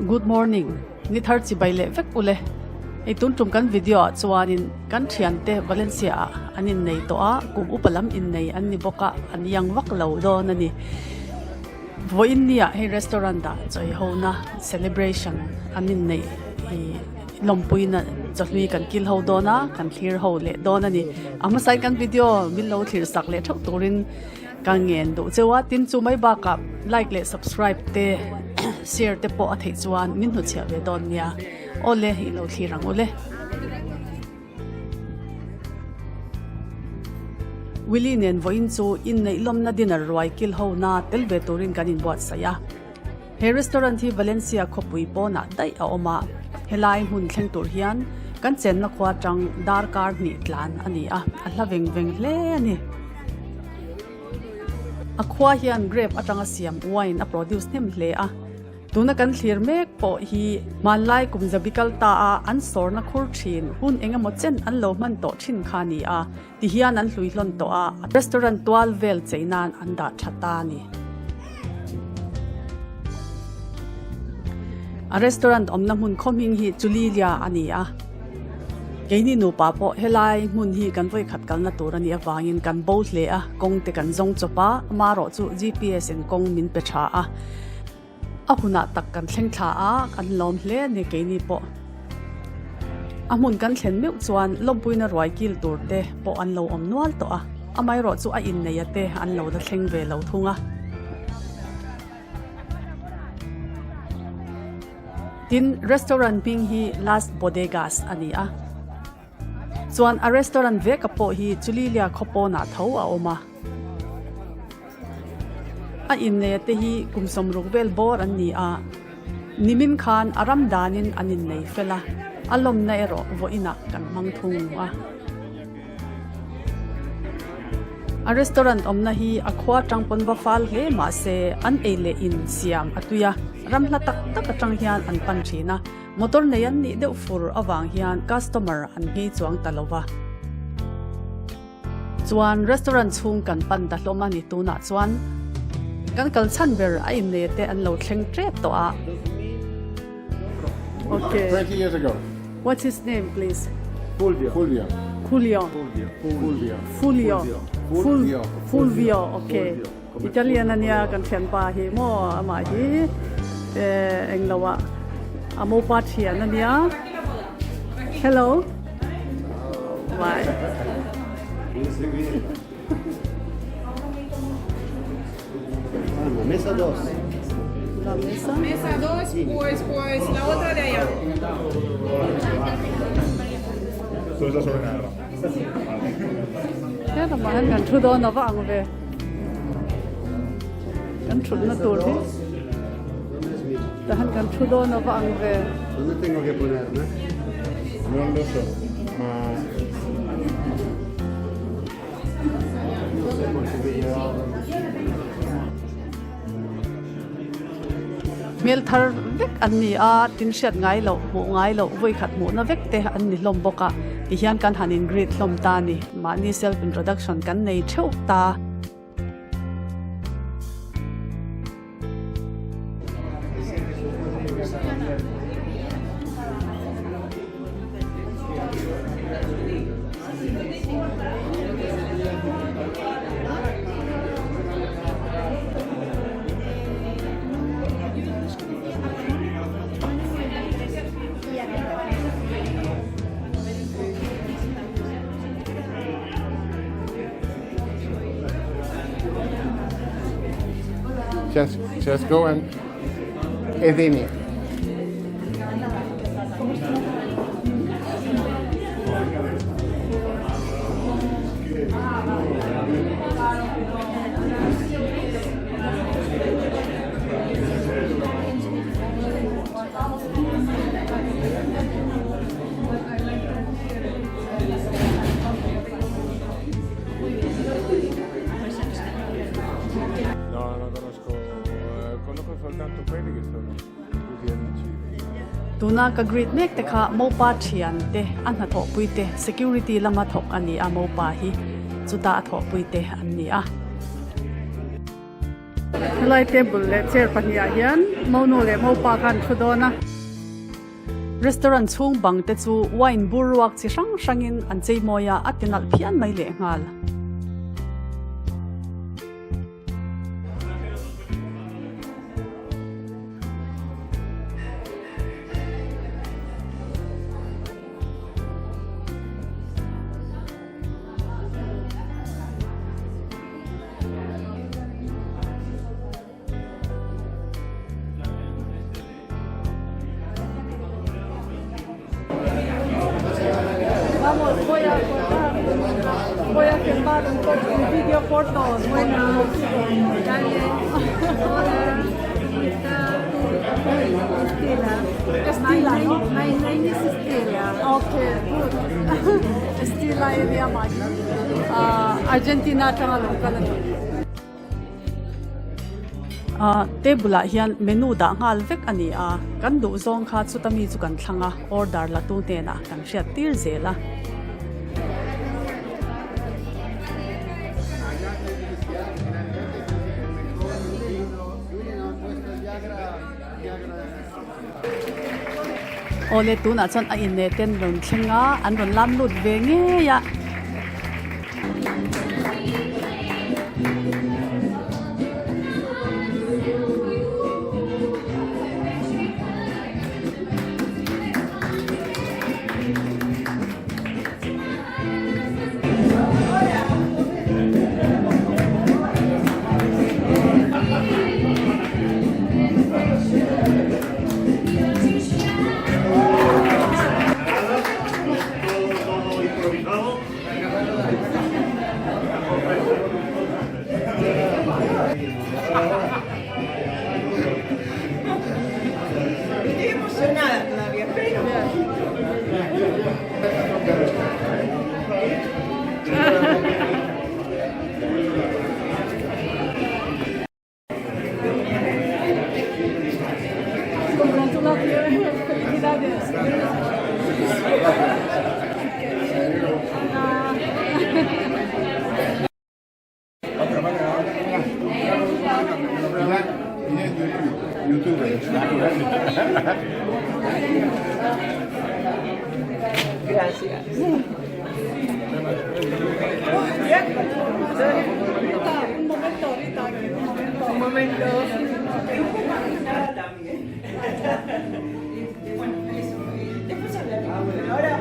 Good morning. Ni thar chi bai le vek ule. Ei tun tum kan video chuanin kan thiante Valencia anin nei to a kum upalam inneih an ni boka an yang wak lo do na ni. Vo in nia he restaurant da choi ho na celebration anin nei I lompui na chlui kan kil ho do na kan thlir ho le do na ni. Ama sai kan video min lo thlirsak le thok turin kan ngen do chewa tin chu mai ba ka like le subscribe te share te po athei chuan min hu chhe ve don nia ole hi lo thirang ole Willie nen voin chu inneih lawmna dinner ruai kil ho na telve turin kanin buat saya he restaurant hi Valencia khopui po na dai a oma helai hun thleng tur hian kan chen na khwa tang dar kar ni tlan ani a hla veng veng hle ani a khwa hian grape atanga siam wine a produce nem hle a tuna kan thlir mek po hi manlai kumzabikal ta a an sorna khur thin hun engemaw chen an lo man to thin kha ni a ti hian an hlui hlon to a restaurant 12 vel cheinan an da thata ni a restaurant omna mun khoming hi Culinary ani a keini nu pa po helai mun hi kan voi khat kalna tur ani awangin kan bo hle a kong te kan zong chopa maro chu GPS en kong min pe tha a ahuna tak kan thleng thla a kan lom hle ne keini po amun kan thlen meu chuan lompuina ruai kil tur te po an lo om nual to a amai ro chu a inneih ate an lo da thleng ve lo thunga tin restaurant ping hi Las Bodegas ani a chuan a restaurant ve ka po hi Culinary khopo na tho a oma a inneih te hi kumsom rukvel bor an ni a nimin khan aram danin anin nei fela alom na ero vo ina kan mangthung a a restaurant omna hi a khwa tangpon wa fal hle ma se an eile in siam atuya ramhla tak tak atang hian an pan thina motor nei an ni deuh fur awang hian customer an ngei chuang talowa chuan restaurant chung kan pan da hloma ni tuna chuan kan kal chan ber a inneih te an lo thleng trep to a okay 20 years ago. what's his name please Fulvio. Julio Fulvio. Fulvio okay Italian ania kan thian pa hi mo ama hi englawa amo pa thian ania hello bye Mesa 2. la mesa Mesa 2, pues la otra de allá. Cosa sobre nada. ya da ma han kan thu do na wang ve kan thut na tur hi da han kan thu do na wang ve ¿Dónde tengo que ponerme? Non lo so, ma mel thar vek an ni a tin hriat ngai lo mu ngai lo voi khat mu na vek te an ni hlom boka ti hian kan hanin greet hlom ta ni mani self introduction kan nei theu ta just go and inneih. No, no conosco, conosco soltanto quelli che sono tutti amici. tuna ka greet mek te kha mo pa thian te an na tho pui te security lama thok ani a mo pa hi chuta tho pui te an ni a lai table le chair pahnia hian mau nu le mau pa khan thu do na restaurant chung bang te chu wine burwak chi sang sangin an chei moya atinal phian mai le ngal Vamos, voy a filmar un poco un video corto. Bueno, dale. Hola, ¿cómo estás? Estela, ¿no? My name is Estela. Okay, good. Estela area man. Argentina tangalong kanato. Tebula hian menu da ngal vek ani kan du zong kha chutami chu kan thlanga order la tu te na kan hriat tir zela ole tu na chan a in ne ten ron thlenga an ron lam lut ve nge ya Gracias. Un momento. Después hablaremos. Ahora.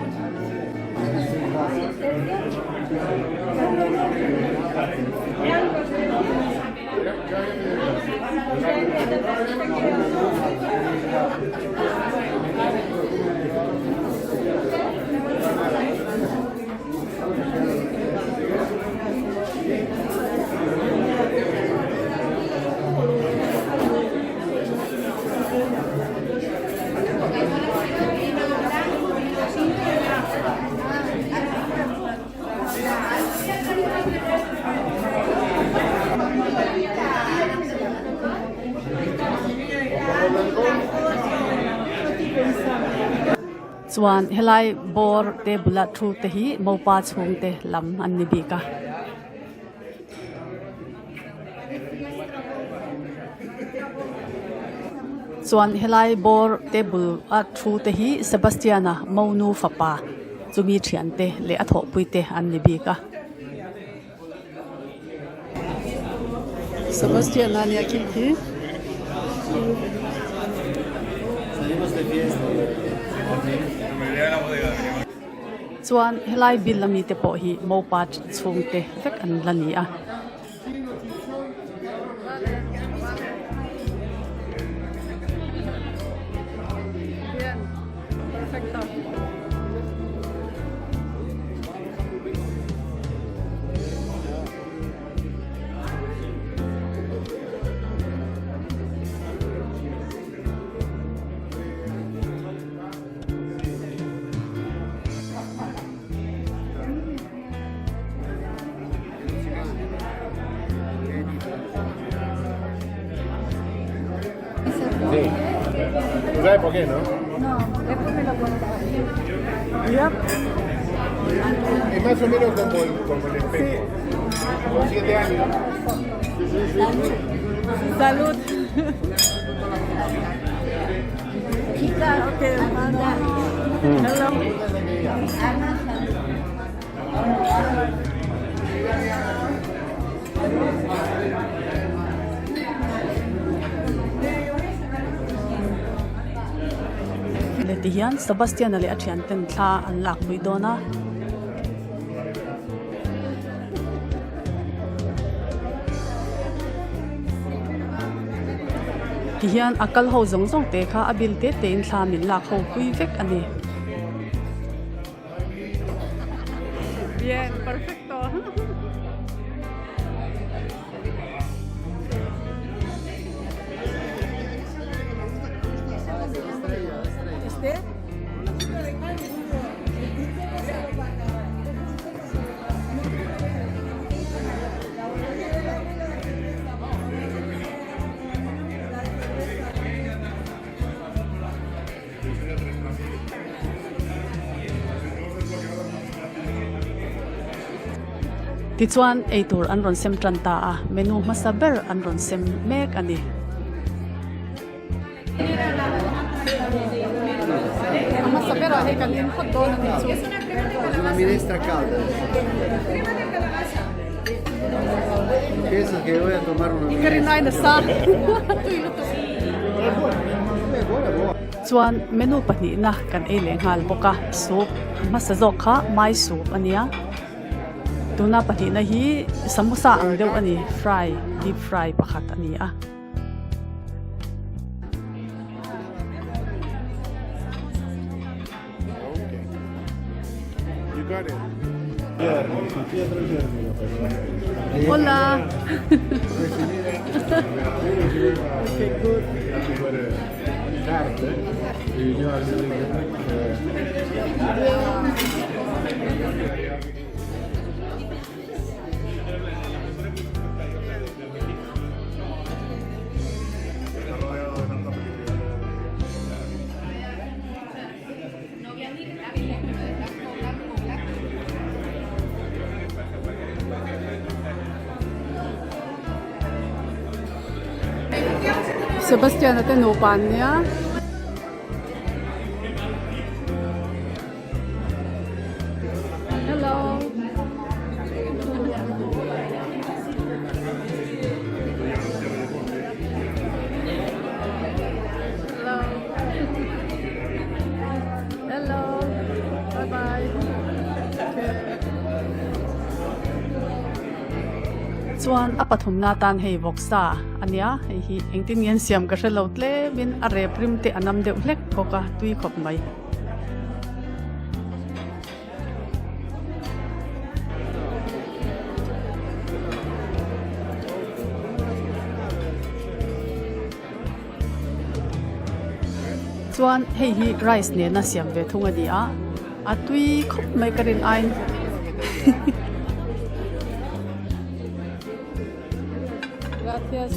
chuan helai bor te bula thu te hi mopa chung te lam an ni bi ka chuan helai bor te bul a thu te hi Sebastiana monu fapa chumi thian te le a tho pui te an ni bi ka Sebastiana ni akim thi chuan helai bil lami te po hi mopa chung te vek an lani a Sí. ¿Tú sabes por qué, no? no después me lo contaré yep Es más o menos como el espejo. Con 7 años. salud Okay, hello. Leti hian Sebastian ali athian ten thla an lak pui dona. Hian akal ho zong zong te kha abil te in thla min lak ho pui vek ani. Bien, perfecto. Ti chuan eitur an ron sem tranta a menu masaber an ron sem mek ani. Masaber a he kanin hot don ani chu. Una minestra calda. Pienso que voy a tomar una minestra. Karinai na sa. Chuan menu pahnih na kan ei leng hal boka soup masazok kha mai soup ania. Tuna pahnih na hi samosa ang deuh ani fry deep fry pakhat ani a. Okay. You got it. Hola. Okay, good. Carte. Y yo así Sebastian natin upan niya. Hello. Hello. Bye-bye. Chuan apathum na tan hei voksa ania hi engtin yan siam ka hre lotle min a re prim te anam deuh hlek boka tui khop mai. Chuan hei hi rice ne na siam ve thunga ni a tui khop mai karin ain. Gracias.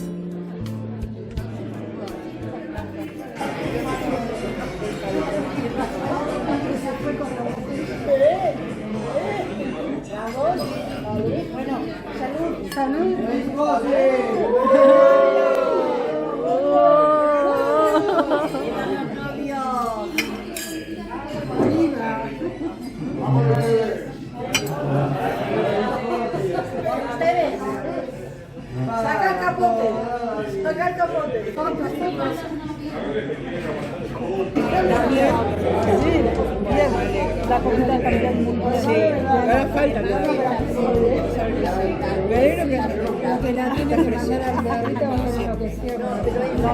Saca el capote. Saca el capote. Sí, bien. La comida cambia mucho. Sí, ahora falta. Pero que la tiene que hacer ahorita vamos a ver lo que hicieron. No.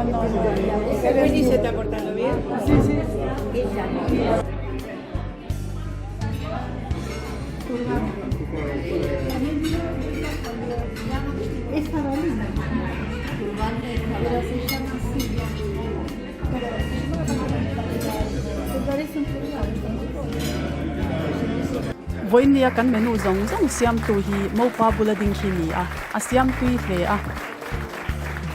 ¿El Willy se está portando bien? Sí. Esta balina, pero se llama así. Se parece un Voinia kan menu zong siam tu hi mopa bulading hi ni a siam tui hle a.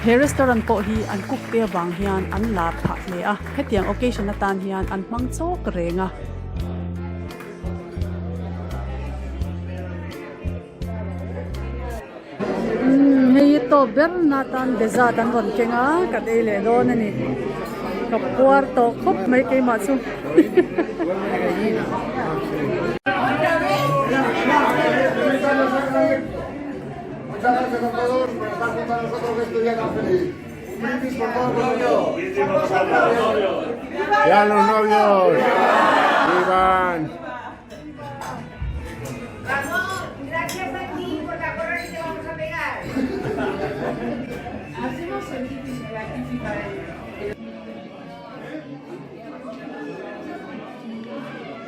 He restaurant po hi an cook te bang hian an la pha hle a. Hetiang occasion na tan hian an mang chok renga. Hei to berna tan dessert an ron kenga ka dei le do na ni ka puar to khop mai ke ma chu Ya los novios. Vivan. Gracias a ti por la porra que te vamos a pegar. Hacemos el típico de aquí para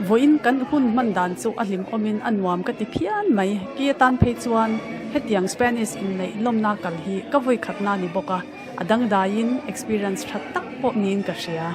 voin kan hun man dan chu alim omin anwam ka ti phian mai ki tan phei chuan hetiang Spanish in nei lawmna kal hi ka voi khatna ni boka adang dain experience that tak po nin ka ria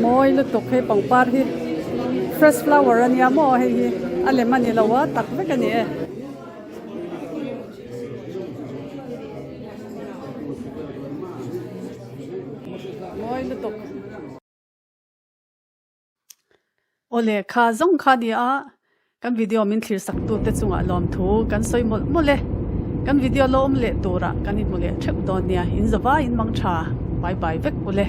moi lu tok he pangpar hi fresh flower ania mo he hi ale mani lawa tak ve ka ni e moi lu tok ole kha zong kha dia kan video min thlirsak tute chunga lawmthu kan soimol mole kan video lom le tura kan it mole thep don nia in zawa in mangtha bye bye vek ule